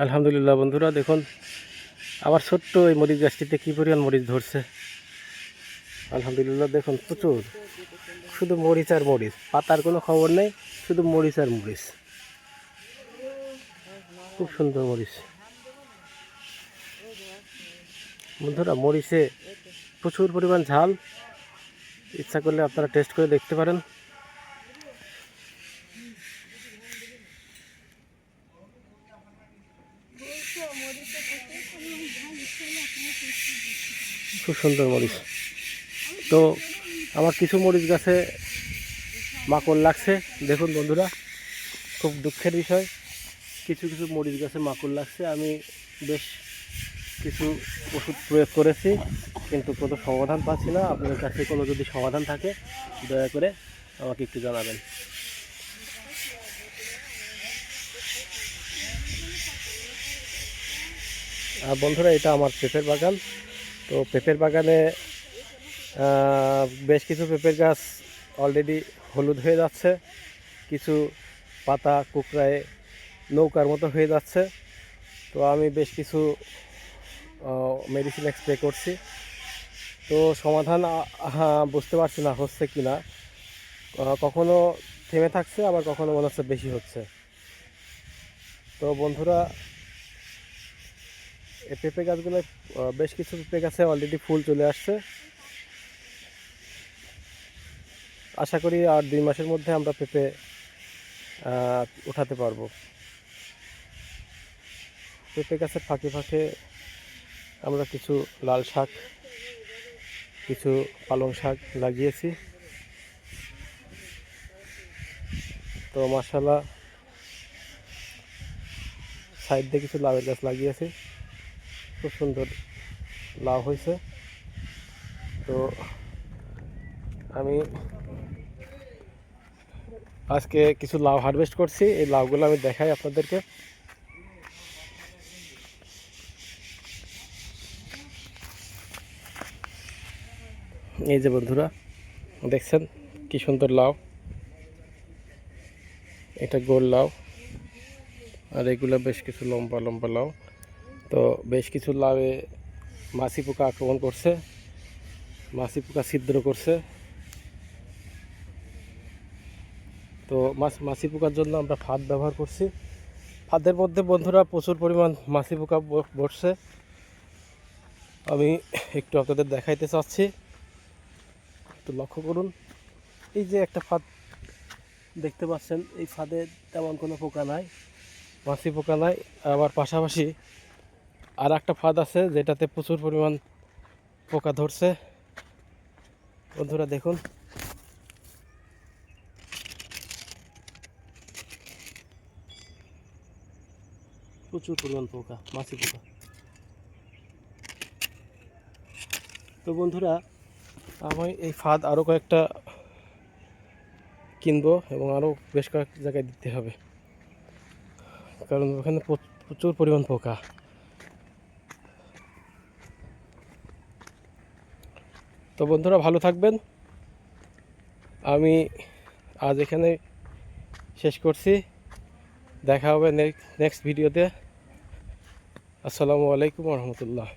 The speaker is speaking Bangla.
আলহামদুলিল্লাহ বন্ধুরা, দেখুন আমার ছোট্ট এই মরিচ গাছটিতে কী পরিমাণ মরিচ ধরছে। আলহামদুলিল্লাহ, দেখুন প্রচুর, শুধু মরিচ আর মরিচ, পাতার কোনো খবর নেই, শুধু মরিচ আর মরিচ। খুব সুন্দর মরিচ বন্ধুরা, মরিচে প্রচুর পরিমাণ ঝাল। ইচ্ছা করলে আপনারা টেস্ট করে দেখতে পারেন। খুব সুন্দর মরিচ। তো আমার কিছু মরিচ গাছে মাকড় লাগছে, দেখুন বন্ধুরা, খুব দুঃখের বিষয়। কিছু কিছু মরিচ গাছে মাকড় লাগছে। আমি বেশ কিছু ওষুধ প্রয়োগ করেছি, কিন্তু কোনো সমাধান পাচ্ছি না। আপনাদের কাছে কোনো যদি সমাধান থাকে দয়া করে আমাকে একটু জানাবেন। আর বন্ধুরা, এটা আমার পেঁপের বাগান। তো পেঁপের বাগানে বেশ কিছু পেঁপের গাছ অলরেডি হলুদ হয়ে যাচ্ছে, কিছু পাতা কুকড়ায় নৌকার মতো হয়ে যাচ্ছে। তো আমি বেশ কিছু মেডিসিন স্প্রে করছি। তো সমাধান বুঝতে পারছি না হচ্ছে কি না। কখনো থেমে থাকছে, আবার কখনো মনে হচ্ছে বেশি হচ্ছে। তো বন্ধুরা, এই পেঁপে গাছগুলো, বেশ কিছু পেঁপে গাছে অলরেডি ফুল চলে আসছে। আশা করি আর 2 মাসের মধ্যে আমরা পেঁপে উঠাতে পারবো। পেঁপে গাছের ফাঁকে ফাঁকে আমরা কিছু লাল শাক, কিছু পালং শাক লাগিয়েছি। তো মাশাআল্লাহ, সাইড দিয়ে কিছু লাউয়ের গাছ লাগিয়েছি, খুব সুন্দর লাউ হয়েছে। তো আমি আজকে কিছু লাউ হারভেস্ট করছি, এই লাউগুলো আমি দেখাই আপনাদেরকে। এই যে বন্ধুরা, দেখছেন কি সুন্দর লাউ। এটা গোল লাউ, আর এগুলো বেশ কিছু লম্বা লম্বা লাউ। তো বেশ কিছু লাউয়ে মাছি পোকা আক্রমণ করছে, মাছি পোকা ছিদ্র করছে। তো মাছি পোকার জন্য আমরা ফাঁদ ব্যবহার করছি। ফাঁদের মধ্যে বন্ধুরা প্রচুর পরিমাণ মাছি পোকা বসছে। আমি একটু আপনাদের দেখাইতে চাচ্ছি, একটু লক্ষ্য করুন। এই যে একটা ফাঁদ দেখতে পাচ্ছেন, এই ফাঁদে তেমন কোনো পোকা নাই, মাছি পোকা নাই। আবার পাশাপাশি আর একটা ফাঁদ আছে যেটাতে প্রচুর পরিমাণ পোকা ধরছে। বন্ধুরা দেখুন, প্রচুর পরিমাণ পোকা, মাছি পোকা। তো বন্ধুরা, আমি এই ফাঁদ আরও কয়েকটা কিনবো এবং আরও বেশ কয়েক জায়গায় দিতে হবে, কারণ ওখানে প্রচুর পরিমাণ পোকা। তো বন্ধুরা, ভালো থাকবেন। আমি আজ এখানে শেষ করছি। দেখা হবে নেক্সট ভিডিওতে। আসসালামু আলাইকুম ওয়া রাহমাতুল্লাহ।